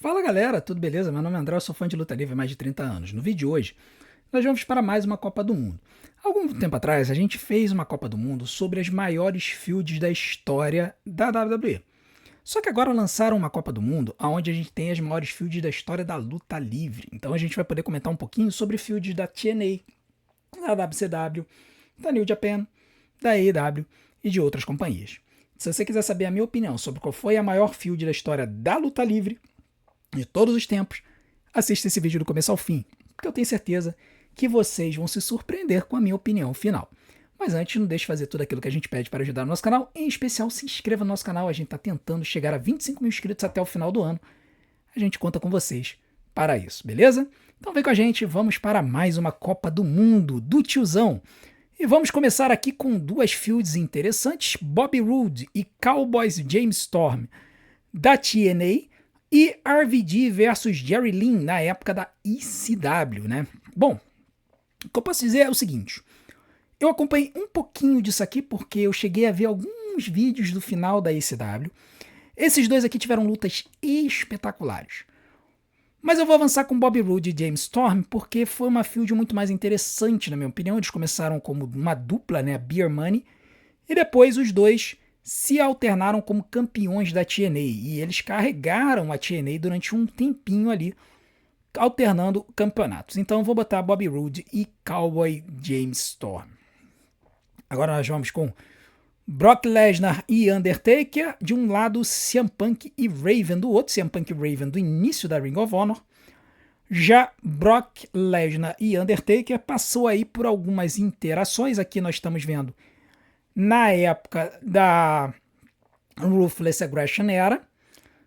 Fala galera, tudo beleza? Meu nome é André, eu sou fã de luta livre há mais de 30 anos. No vídeo de hoje, nós vamos para mais uma Copa do Mundo. Algum tempo atrás, a gente fez uma Copa do Mundo sobre as maiores fields da história da WWE. Só que agora lançaram uma Copa do Mundo onde a gente tem as maiores fields da história da luta livre. Então a gente vai poder comentar um pouquinho sobre fields da TNA, da WCW, da New Japan, da AEW e de outras companhias. Se você quiser saber a minha opinião sobre qual foi a maior field da história da luta livre, de todos os tempos, assista esse vídeo do começo ao fim, porque eu tenho certeza que vocês vão se surpreender com a minha opinião final. Mas antes, não deixe de fazer tudo aquilo que a gente pede para ajudar o nosso canal, em especial se inscreva no nosso canal, a gente está tentando chegar a 25 mil inscritos até o final do ano. A gente conta com vocês para isso, beleza? Então vem com a gente, vamos para mais uma Copa do Mundo do tiozão. E vamos começar aqui com duas fields interessantes, Bobby Roode e Cowboys James Storm da TNA, e RVD versus Jerry Lynn na época da ECW, né? Bom, o que eu posso dizer é o seguinte: eu acompanhei um pouquinho disso aqui porque eu cheguei a ver alguns vídeos do final da ECW. Esses dois aqui tiveram lutas espetaculares. Mas eu vou avançar com Bobby Roode e James Storm porque foi uma feud muito mais interessante, na minha opinião. Eles começaram como uma dupla, né, Beer Money, e depois os dois se alternaram como campeões da TNA, e eles carregaram a TNA durante um tempinho ali, alternando campeonatos. Então eu vou botar Bobby Roode e Cowboy James Storm. Agora nós vamos com Brock Lesnar e Undertaker, de um lado CM Punk e Raven do outro, CM Punk e Raven do início da Ring of Honor. Já Brock Lesnar e Undertaker passou aí por algumas interações. Aqui nós estamos vendo na época da Ruthless Aggression Era,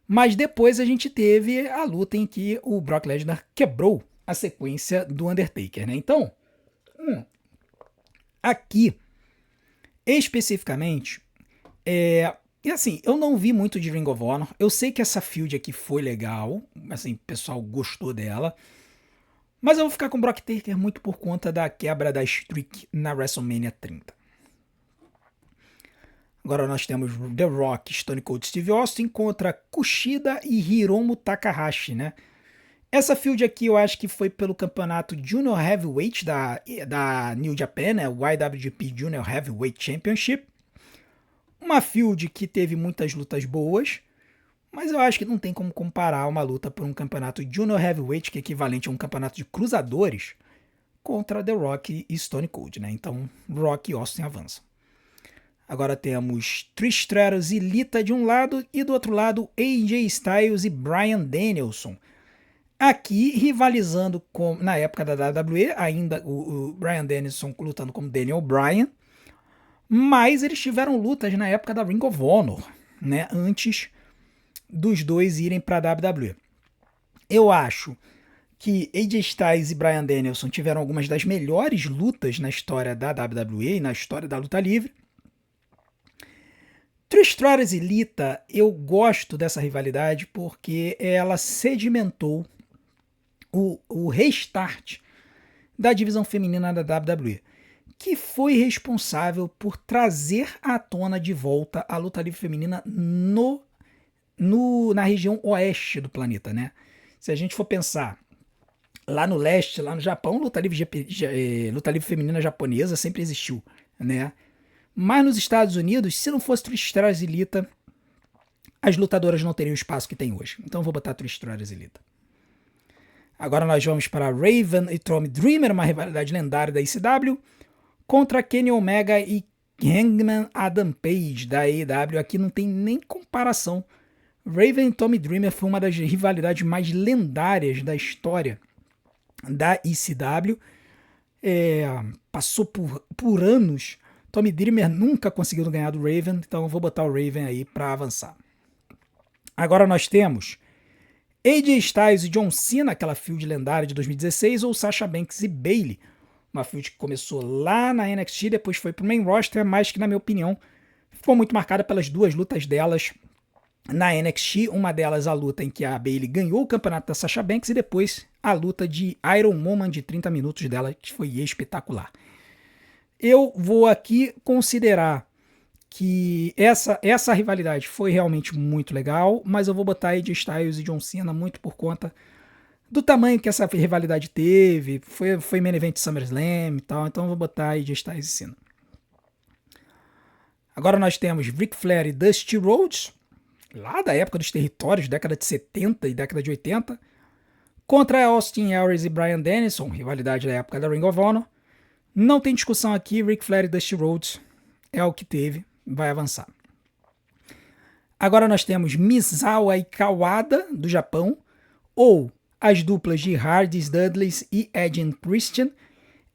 mas depois a gente teve a luta em que o Brock Lesnar quebrou a sequência do Undertaker, né? Então, aqui, especificamente, e assim, eu não vi muito de Ring of Honor, eu sei que essa feud aqui foi legal, assim, o pessoal gostou dela, mas eu vou ficar com o Brock Taker muito por conta da quebra da streak na WrestleMania 30. Agora nós temos The Rock, Stone Cold Steve Austin contra Kushida e Hiromu Takahashi, né? Essa feud aqui eu acho que foi pelo campeonato Junior Heavyweight da New Japan, né? O IWGP Junior Heavyweight Championship. Uma feud que teve muitas lutas boas, mas eu acho que não tem como comparar uma luta por um campeonato Junior Heavyweight, que é equivalente a um campeonato de cruzadores, contra The Rock e Stone Cold, né? Então Rock e Austin avançam. Agora temos Trish Stratus e Lita de um lado e do outro lado AJ Styles e Bryan Danielson. Aqui rivalizando na época da WWE, ainda o Bryan Danielson lutando como Daniel Bryan, mas eles tiveram lutas na época da Ring of Honor, né, antes dos dois irem para a WWE. Eu acho que AJ Styles e Bryan Danielson tiveram algumas das melhores lutas na história da WWE e na história da luta livre. Trish Stratus e Lita, eu gosto dessa rivalidade porque ela sedimentou o restart da divisão feminina da WWE, que foi responsável por trazer à tona de volta a luta livre feminina na região oeste do planeta, né? Se a gente for pensar lá no leste, lá no Japão, luta livre feminina japonesa sempre existiu, né? Mas nos Estados Unidos, se não fosse Trish Stratus e Lita, as lutadoras não teriam o espaço que tem hoje. Então eu vou botar Trish Stratus e Lita. Agora nós vamos para Raven e Tommy Dreamer, uma rivalidade lendária da ECW, contra Kenny Omega e Hangman Adam Page da AEW. Aqui não tem nem comparação. Raven e Tommy Dreamer foi uma das rivalidades mais lendárias da história da ECW. Passou por anos. Tommy Dreamer nunca conseguiu ganhar do Raven, então eu vou botar o Raven aí para avançar. Agora nós temos AJ Styles e John Cena, aquela feud lendária de 2016, ou Sasha Banks e Bayley, uma feud que começou lá na NXT, depois foi pro main roster, mas que na minha opinião ficou muito marcada pelas duas lutas delas na NXT, uma delas a luta em que a Bayley ganhou o campeonato da Sasha Banks e depois a luta de Iron Woman de 30 minutos dela, que foi espetacular. Eu vou aqui considerar que essa rivalidade foi realmente muito legal, mas eu vou botar AJ Styles e John Cena muito por conta do tamanho que essa rivalidade teve. Foi main event de SummerSlam e tal, então eu vou botar AJ Styles e Cena. Agora nós temos Ric Flair e Dusty Rhodes, lá da época dos territórios, década de 70 e década de 80, contra Austin Aries e Bryan Danielson, rivalidade da época da Ring of Honor. Não tem discussão aqui, Ric Flair e Dusty Rhodes é o que teve, vai avançar. Agora nós temos Misawa e Kawada, do Japão, ou as duplas de Hardys, Dudleys e Edge and Christian.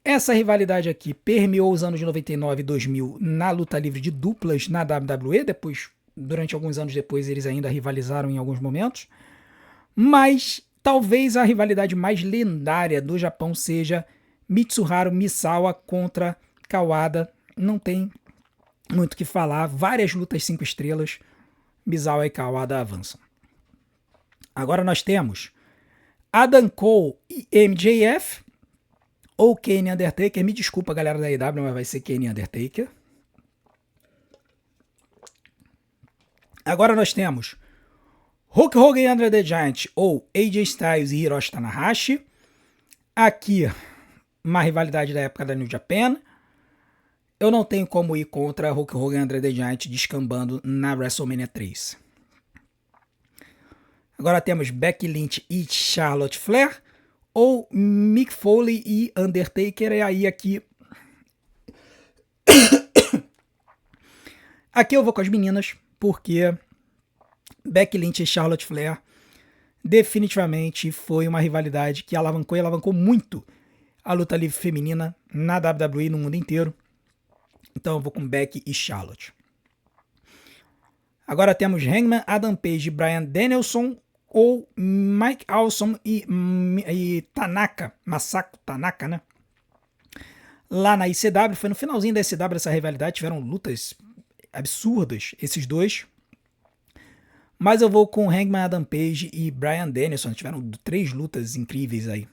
Essa rivalidade aqui permeou os anos de 99 e 2000 na luta livre de duplas na WWE, depois, durante alguns anos depois eles ainda rivalizaram em alguns momentos, mas talvez a rivalidade mais lendária do Japão seja Mitsuharu Misawa contra Kawada. Não tem muito o que falar, várias lutas 5 estrelas, Misawa e Kawada avançam. Agora nós temos Adam Cole e MJF, ou Kane Undertaker. Me desculpa, galera da AEW, mas vai ser Kane Undertaker. Agora nós temos Hulk Hogan e Andre the Giant, ou AJ Styles e Hiroshi Tanahashi. Aqui, uma rivalidade da época da New Japan. Eu não tenho como ir contra Hulk Hogan e Andre the Giant descambando na WrestleMania 3. Agora temos Becky Lynch e Charlotte Flair, ou Mick Foley e Undertaker. E aí aqui eu vou com as meninas, porque Becky Lynch e Charlotte Flair definitivamente foi uma rivalidade que alavancou muito a luta livre feminina na WWE no mundo inteiro. Então eu vou com Becky e Charlotte. Agora temos Hangman Adam Page e Bryan Danielson, ou Mike Awesome e Tanaka, Masako Tanaka, né? Lá na ICW, foi no finalzinho da ICW essa rivalidade, tiveram lutas absurdas, esses dois. Mas eu vou com Hangman Adam Page e Bryan Danielson, tiveram 3 lutas incríveis aí.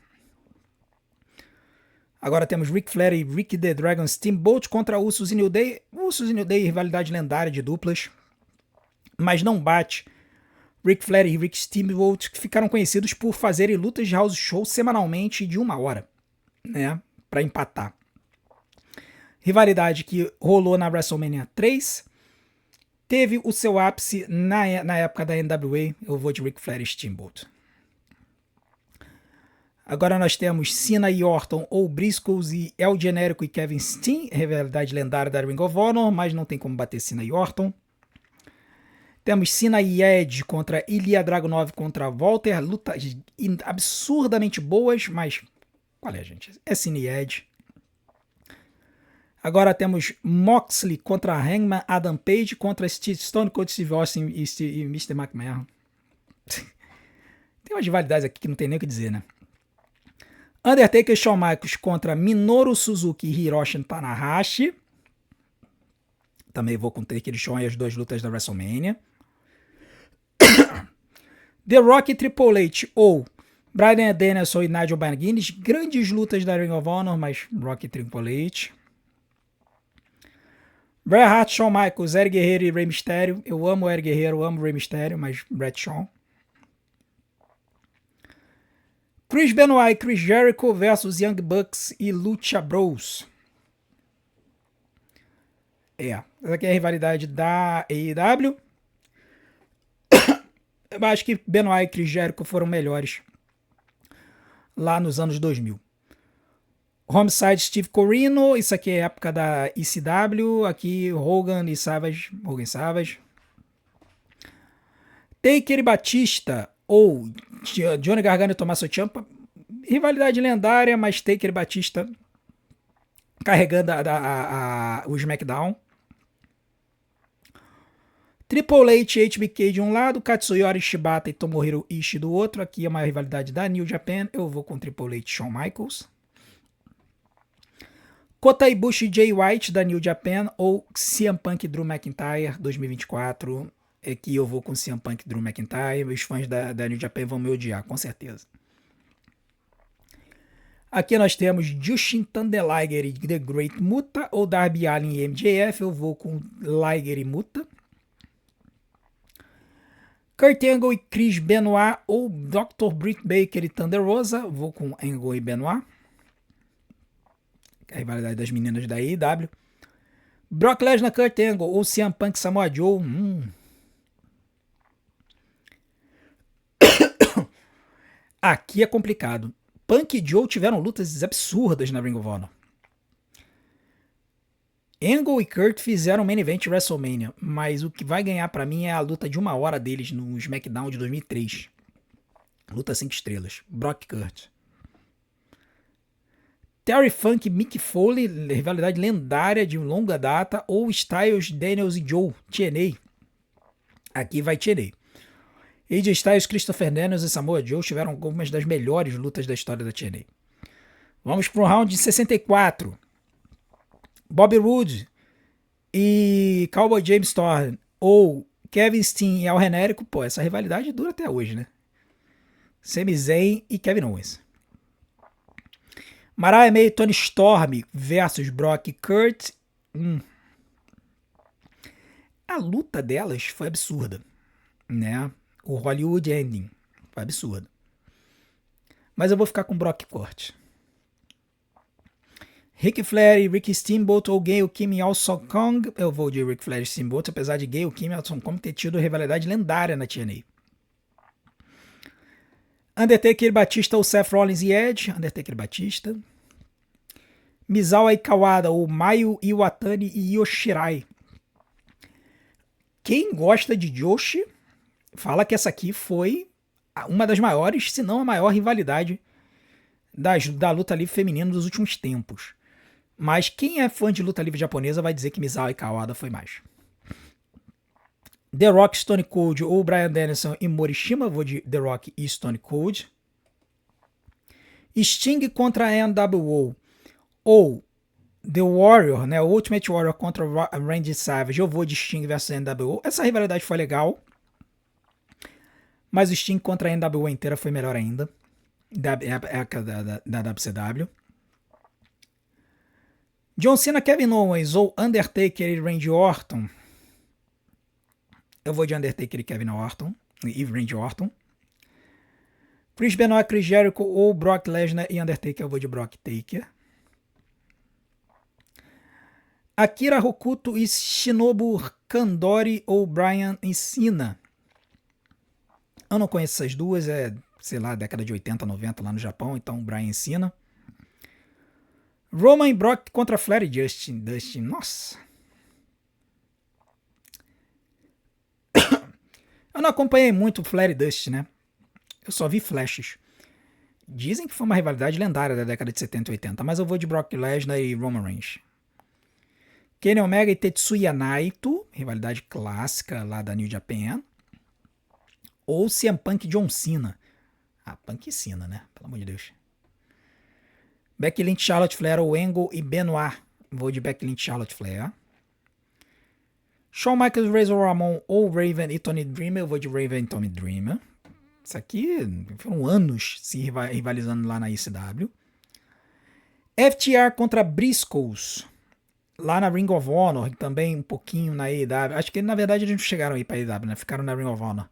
Agora temos Ric Flair e Ricky the Dragon Steamboat contra Usos e New Day. Usos e New Day, rivalidade lendária de duplas, mas não bate Ric Flair e Rick Steamboat, que ficaram conhecidos por fazerem lutas de house show semanalmente de 1 hora, né, para empatar. Rivalidade que rolou na WrestleMania 3, teve o seu ápice na época da NWA. Eu vou de Ric Flair e Steamboat. Agora nós temos Cena e Orton, ou Briscoes e El Genérico e Kevin Steen, rivalidade lendária da Ring of Honor, mas não tem como bater Cena e Orton. Temos Cena e Edge contra Ilya Dragunov contra Walter, lutas absurdamente boas, mas qual é, gente? É Cena e Edge. Agora temos Moxley contra Hangman Adam Page contra Stone Cold Steve Austin e Mr. McMahon. Tem umas rivalidades aqui que não tem nem o que dizer, né? Undertaker e Shawn Michaels contra Minoru Suzuki e Hiroshi Tanahashi. Também vou com Taker e Shawn e as 2 lutas da WrestleMania. The Rock e Triple H, ou Bryan Danielson e Nigel McGuinness. Grandes lutas da Ring of Honor, mas Rock e Triple H. Bret Hart, Shawn Michaels, Eric Guerreiro e Rey Mysterio. Eu amo o Eric Guerreiro, amo o Rey Mysterio, mas Bret Shawn. Chris Benoit e Chris Jericho versus Young Bucks e Lucha Bros. Essa aqui é a rivalidade da AEW. Eu acho que Benoit e Chris Jericho foram melhores lá nos anos 2000. Homicide Steve Corino, isso aqui é a época da ECW, aqui Hogan e Savage, Taker e Batista, ou Johnny Gargano e Tommaso Ciampa, rivalidade lendária, mas Taker e Batista carregando o SmackDown. Triple H e HBK de um lado, Katsuyori Shibata e Tomohiro Ishii do outro. Aqui é uma rivalidade da New Japan, eu vou com Triple H e Shawn Michaels. Kota Ibushi e Jay White da New Japan, ou CM Punk e Drew McIntyre 2024. Aqui eu vou com CM Punk e Drew McIntyre. Os fãs da New Japan vão me odiar, com certeza. Aqui nós temos Jushin Thunder Liger e The Great Muta ou Darby Allin e MJF. Eu vou com Liger e Muta. Kurt Angle e Chris Benoit ou Dr. Britt Baker e Thunder Rosa. Vou com Angle e Benoit. A rivalidade das meninas da AEW. Brock Lesnar, Kurt Angle ou CM Punk, Samoa Joe. Aqui é complicado. Punk e Joe tiveram lutas absurdas na Ring of Honor. Angle e Kurt fizeram main event WrestleMania, mas o que vai ganhar pra mim é a luta de 1 hora deles no SmackDown de 2003. Luta 5 estrelas. Brock e Kurt. Terry Funk e Mick Foley, rivalidade lendária de longa data, ou Styles, Daniels e Joe, TNA. Aqui vai TNA. AJ Styles, Christopher Daniels e Samoa Joe tiveram algumas das melhores lutas da história da TNA. Vamos para o round de 64. Bobby Roode e Cowboy James Storm ou Kevin Steen e Al Genérico, pô, essa rivalidade dura até hoje, né? Sami Zayn e Kevin Owens. Mariah May e Toni Storm versus Brock e Kurt. A luta delas foi absurda, né? O Hollywood Ending foi absurdo. Mas eu vou ficar com Brock e Kurt. Ric Flair e Ricky Steamboat ou Gail Kim e Awesome Kong. Eu vou de Ric Flair e Steamboat, apesar de Gail Kim e Awesome Kong ter tido rivalidade lendária na TNA. Undertaker e Batista ou Seth Rollins e Edge. Undertaker e Batista. Misawa e Kawada ou Mayu Iwatani e Yoshirai. Quem gosta de Joshi fala que essa aqui foi uma das maiores, se não a maior rivalidade da luta livre feminina dos últimos tempos. Mas quem é fã de luta livre japonesa vai dizer que Misawa e Kawada foi mais. The Rock, Stone Cold ou Bryan Danielson e Morishima. Vou de The Rock e Stone Cold. Sting contra a NWO ou The Warrior, né, o Ultimate Warrior contra Randy Savage. Eu vou de Sting versus NWO. Essa rivalidade foi legal, mas o Sting contra a NWO inteira foi melhor ainda. Da WCW. John Cena, Kevin Owens ou Undertaker e Randy Orton. Eu vou de Undertaker e Kevin Orton e Randy Orton. Chris Benoit, Chris Jericho ou Brock Lesnar e Undertaker. Eu vou de Brock Taker. Akira Hokuto e Shinobu Kandori ou Brian Cena. Eu não conheço essas duas, sei lá, década de 80, 90 lá no Japão, então Brian Cena. Roman e Brock contra Flair e Dustin. Nossa. Eu não acompanhei muito o Flair e Dustin, né? Eu só vi flashes. Dizem que foi uma rivalidade lendária da década de 70 e 80, mas eu vou de Brock Lesnar e Roman Reigns. Kenny Omega e Tetsuya Naito, rivalidade clássica lá da New Japan. Ou CM Punk e John Cena. Punk e Cena, né? Pelo amor de Deus. Becky Lynch, Charlotte Flair ou Angle e Benoit. Vou de Becky Lynch, Charlotte Flair. Shawn Michaels, Razor Ramon ou Raven e Tony Dreamer. Eu vou de Raven e Tony Dreamer. Isso aqui foram anos se rivalizando lá na ICW. FTR contra Briscoes. Lá na Ring of Honor. Também um pouquinho na AEW. Acho que na verdade eles não chegaram aí pra AEW, né? Ficaram na Ring of Honor.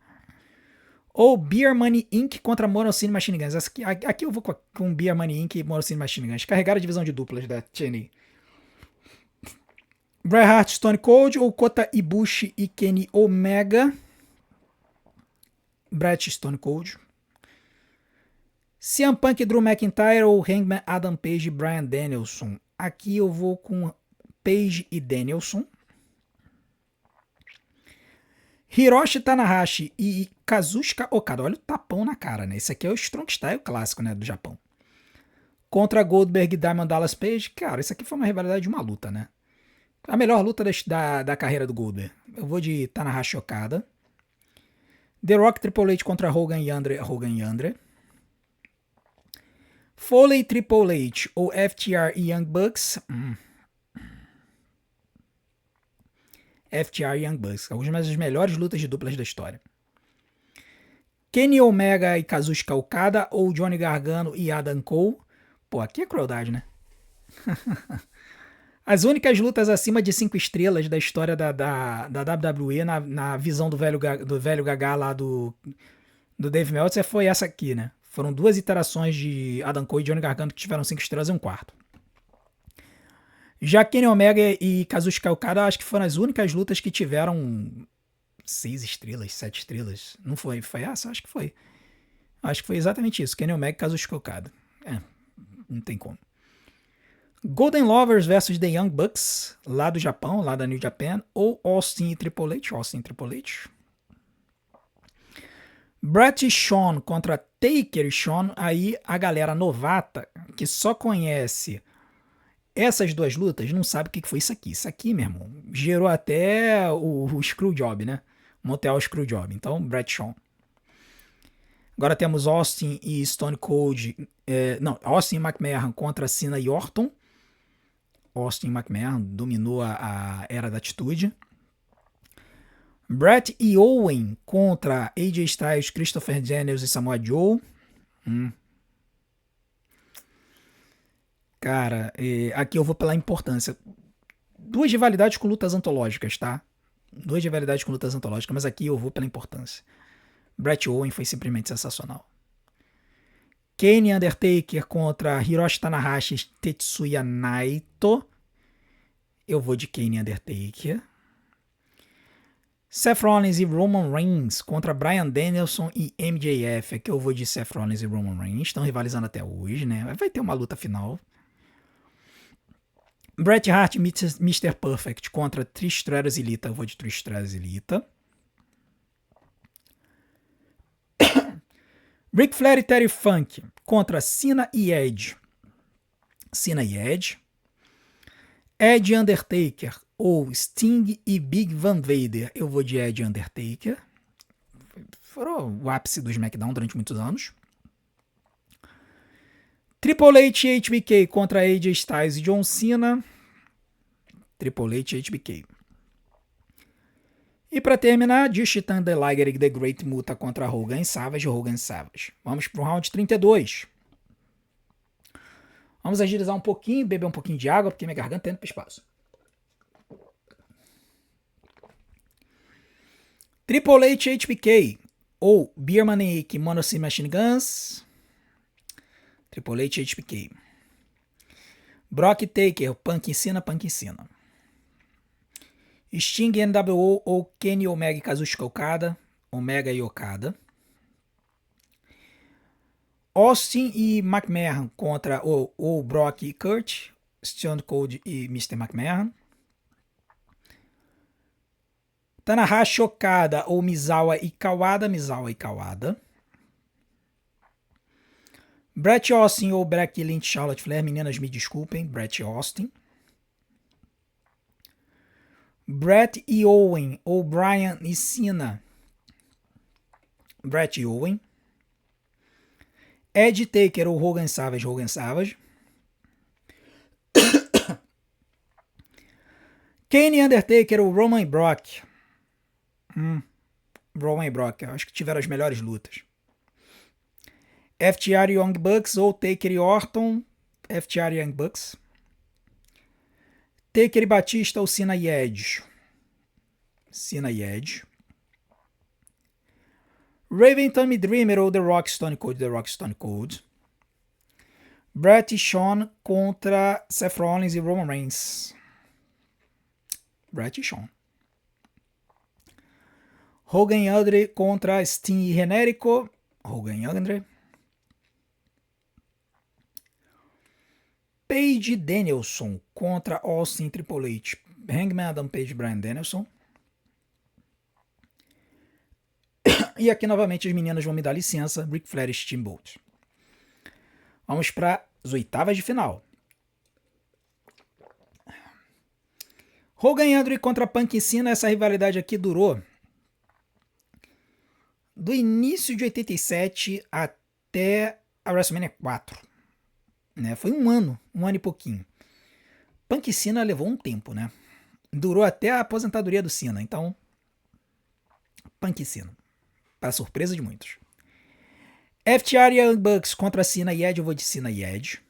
Ou Beer Money Inc. contra Morocine Machine Guns. Aqui eu vou com Beer Money Inc. e Morocine Machine Guns. Carregaram a divisão de duplas da TNA. Bret Hart, Stone Cold ou Kota Ibushi e Kenny Omega. Bret, Stone Cold. CM Punk, Drew McIntyre ou Hangman Adam Page e Bryan Danielson. Aqui eu vou com Page e Danielson. Hiroshi Tanahashi e Kazuchika Okada. Olha o tapão na cara, né? Esse aqui é o Strong Style clássico, né? Do Japão. Contra Goldberg e Diamond Dallas Page. Cara, isso aqui foi uma rivalidade de uma luta, né? A melhor luta da carreira do Goldberg. Eu vou de Tanahashi Okada. The Rock, Triple H contra Hogan e Andre. Foley, Triple H ou FTR e Young Bucks. FTR e Young Bucks. Algumas das melhores lutas de duplas da história. Kenny Omega e Kazuchika Okada ou Johnny Gargano e Adam Cole. Pô, aqui é crueldade, né? As únicas lutas acima de 5 estrelas da história da WWE na visão do velho Gagá lá do Dave Meltzer foi essa aqui, né? Foram 2 iterações de Adam Cole e Johnny Gargano que tiveram 5 estrelas e um quarto. Já Kenny Omega e Kazuchika Okada acho que foram as únicas lutas que tiveram 6 estrelas, 7 estrelas. Não foi? Foi essa? Acho que foi. Acho que foi exatamente isso. Kenny Omega e Kazuchika Okada. Não tem como. Golden Lovers versus The Young Bucks, lá do Japão, lá da New Japan, ou Austin e Triple H, Austin e Triple H. Bret e Shawn contra Taker e Shawn, aí a galera novata, que só conhece essas 2 lutas, não sabe o que foi isso aqui. Isso aqui, meu irmão, gerou até o Screwjob, né? Montreal Screwjob. Então, Bret e Shawn. Agora temos Austin e Stone Cold, Austin e McMahon contra Cena e Orton. Austin McMahon dominou a era da atitude. Bret e Owen contra AJ Styles, Christopher Daniels e Samoa Joe. Cara, aqui eu vou pela importância. 2 rivalidades com lutas antológicas, tá? 2 rivalidades com lutas antológicas, mas aqui eu vou pela importância. Bret e Owen foi simplesmente sensacional. Kane e Undertaker contra Hiroshi Tanahashi e Tetsuya Naito. Eu vou de Kane e Undertaker. Seth Rollins e Roman Reigns contra Bryan Danielson e MJF. Aqui eu vou de Seth Rollins e Roman Reigns. Estão rivalizando até hoje, né? Vai ter uma luta final. Bret Hart e Mr. Perfect contra Trish Stratus e Lita. Eu vou de Trish Stratus e Lita. Ric Flair e Terry Funk contra Cena e Edge. Cena e Edge. Edge e Undertaker ou Sting e Big Van Vader. Eu vou de Edge e Undertaker. Foram o ápice do SmackDown durante muitos anos. Triple H e HBK contra AJ Styles e John Cena. Triple H e HBK. E para terminar, Jushin The Liger e The Great Muta contra Hogan e Savage. Vamos pro round 32. Vamos agilizar um pouquinho, beber um pouquinho de água, porque minha garganta tá indo pro espaço. Triple H e HBK ou Beer Money e Mono City Machine Guns. Triple H e HBK. Brock Taker, Punk ensina. Sting e NWO ou Kenny Omega e Kazuchika Okada. Omega e Okada. Austin e McMahon contra ou Brock e Kurt. Stone Cold e Mr. McMahon. Tanahashi Okada ou Misawa e Kawada. Bret Austin ou Becky Lynch, Charlotte Flair. Meninas, me desculpem. Bret Austin. Bret e Owen ou Bryan e Cena. Bret e Owen. Ed Taker ou Hogan Savage. Kane e Undertaker ou Roman e Brock. Roman e Brock, acho que tiveram as melhores lutas. FTR e Young Bucks ou Taker e Orton. FTR e Young Bucks. Taker e Batista ou Cena e Edge. Raven Tommy Dreamer ou The Rock Stone Cold. Bret e Shawn contra Seth Rollins e Roman Reigns. Bret e Shawn. Hogan e Andre contra Sting e Genérico. Hogan e Andre. Paige Danielson contra Austin Triple H. Hangman Adam Page, Bryan Danielson. E aqui novamente as meninas vão me dar licença. Ric Flair e Steamboat. Vamos para as oitavas de final. Hogan e Andre contra Punk e Cena. Essa rivalidade aqui durou do início de 87 até a WrestleMania 4. Né? Foi um ano e pouquinho. Punk e Cena levou um tempo, né? Durou até a aposentadoria do Cena. Então, Punk e Cena. Para surpresa de muitos. FTR e Young Bucks contra Cena e Edge. Eu vou de Cena e Edge.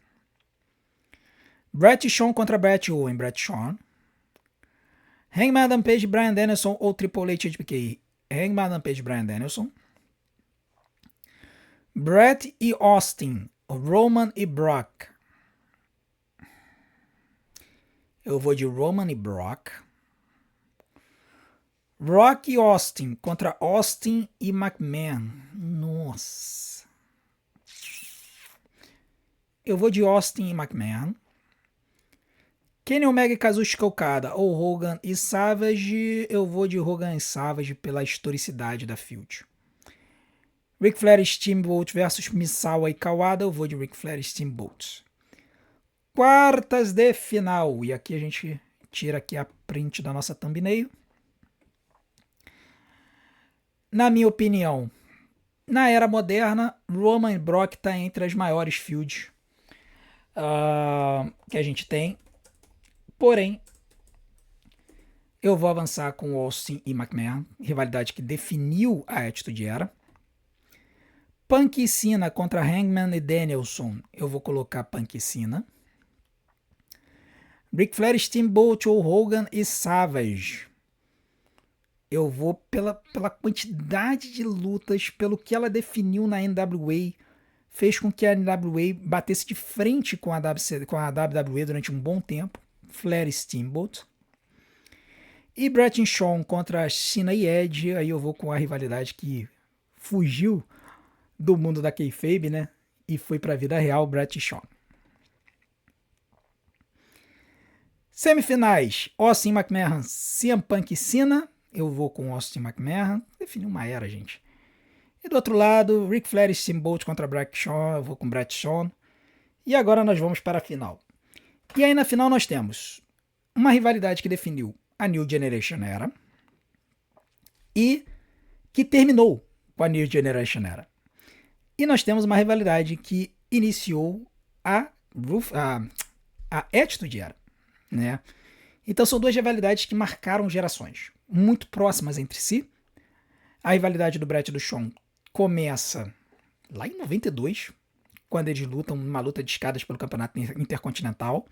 Bret Shawn contra Bret Owen, Bret Shawn. Hangman Adam Page, Bryan Danielson ou Triple H HBK? Hangman Adam Page, Bryan Danielson. Bret e Austin, Roman e Brock. Eu vou de Roman e Brock. Rock e Austin contra Austin e McMahon. Nossa. Eu vou de Austin e McMahon. Kenny Omega e Kazuchika Okada ou Hogan e Savage. Eu vou de Hogan e Savage pela historicidade da feud. Ric Flair e Steamboat versus Misawa e Kawada. Eu vou de Ric Flair e Steamboat. Quartas de final. E aqui a gente tira aqui a print da nossa thumbnail. Na minha opinião, na era moderna, Roman e Brock está entre as maiores feuds que a gente tem. Porém, eu vou avançar com Austin e McMahon, rivalidade que definiu a Attitude Era. Punk e Cena contra Hangman e Danielson, eu vou colocar Punk e Cena. Ric Flair, Steamboat ou Hogan e Savage. Eu vou pela quantidade de lutas, pelo que ela definiu na NWA, fez com que a NWA batesse de frente com a WWE durante um bom tempo. Flair e Steamboat. E Bret e Shawn contra Cena e Edge, aí eu vou com a rivalidade que fugiu do mundo da kayfabe, né? E foi pra vida real, Bret e Shawn. Semifinais, Austin McMahon, CM Punk e Cena. Eu vou com Austin McMahon. Definiu uma era, gente. E do outro lado, Ric Flair e Steamboat contra Bret Shawn. Eu vou com Bret Shawn. E agora nós vamos para a final. E aí na final nós temos uma rivalidade que definiu a New Generation Era e que terminou com a New Generation Era. E nós temos uma rivalidade que iniciou a Attitude Era, né? Então são duas rivalidades que marcaram gerações, muito próximas entre si. A rivalidade do Bret e do Shawn começa lá em 92, quando eles lutam uma luta de escadas pelo campeonato intercontinental.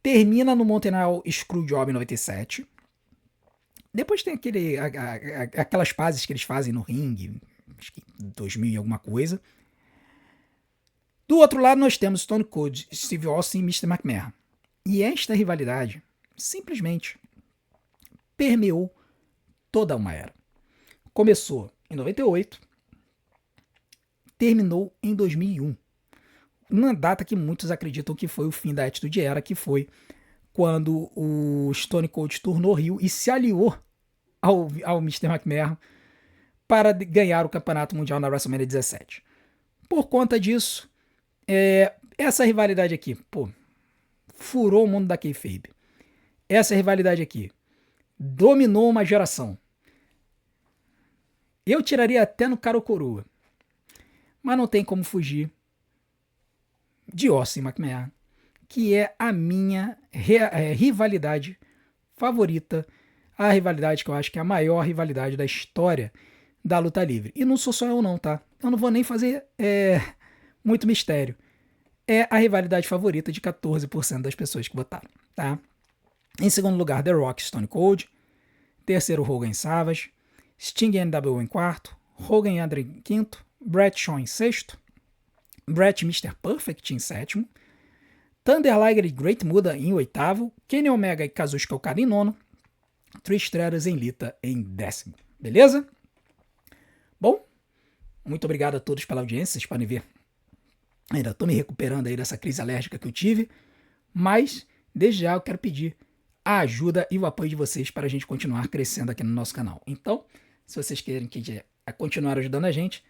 Termina no Montreal Screwjob em 97. Depois tem aquelas pazes que eles fazem no ringue, acho que 2000 e alguma coisa. Do outro lado nós temos Stone Cold, Steve Austin e Mr. McMahon. E esta rivalidade simplesmente permeou toda uma era. Começou em 98, terminou em 2001. Uma data que muitos acreditam que foi o fim da Attitude Era, que foi quando o Stone Cold tornou heel e se aliou ao Mr. McMahon para ganhar o campeonato mundial na WrestleMania 17. Por conta disso, essa rivalidade aqui, furou o mundo da kayfabe. Essa rivalidade aqui dominou uma geração. Eu tiraria até no cara ou coroa, mas não tem como fugir de Austin McMahon, que é a minha rivalidade favorita, a rivalidade que eu acho que é a maior rivalidade da história da luta livre. E não sou só eu não, tá? Eu não vou nem fazer muito mistério. É a rivalidade favorita de 14% das pessoas que votaram, tá? Em segundo lugar, The Rock, Stone Cold. Terceiro, Hogan e Savage. Sting e NWO em quarto. Hogan e Andre em quinto. Bret Shawn em sexto. Bret e Mr. Perfect em sétimo. Thunder Liger e Great Muda em oitavo. Kenny Omega e Kazuchika Okada em nono. Trish Stratus em Lita em décimo. Beleza? Bom, muito obrigado a todos pela audiência. Vocês podem ver, ainda estou me recuperando aí dessa crise alérgica que eu tive. Mas, desde já, eu quero pedir a ajuda e o apoio de vocês para a gente continuar crescendo aqui no nosso canal. Então, se vocês querem continuar ajudando a gente,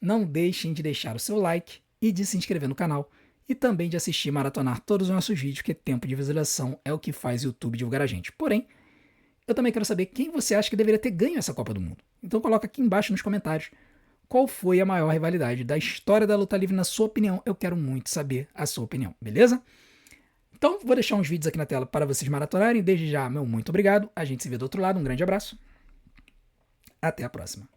não deixem de deixar o seu like e de se inscrever no canal e também de assistir e maratonar todos os nossos vídeos, porque tempo de visualização é o que faz o YouTube divulgar a gente. Porém, eu também quero saber quem você acha que deveria ter ganho essa Copa do Mundo. Então coloca aqui embaixo nos comentários qual foi a maior rivalidade da história da luta livre na sua opinião. Eu quero muito saber a sua opinião, beleza? Então vou deixar uns vídeos aqui na tela para vocês maratonarem. Desde já, meu muito obrigado. A gente se vê do outro lado. Um grande abraço. Até a próxima.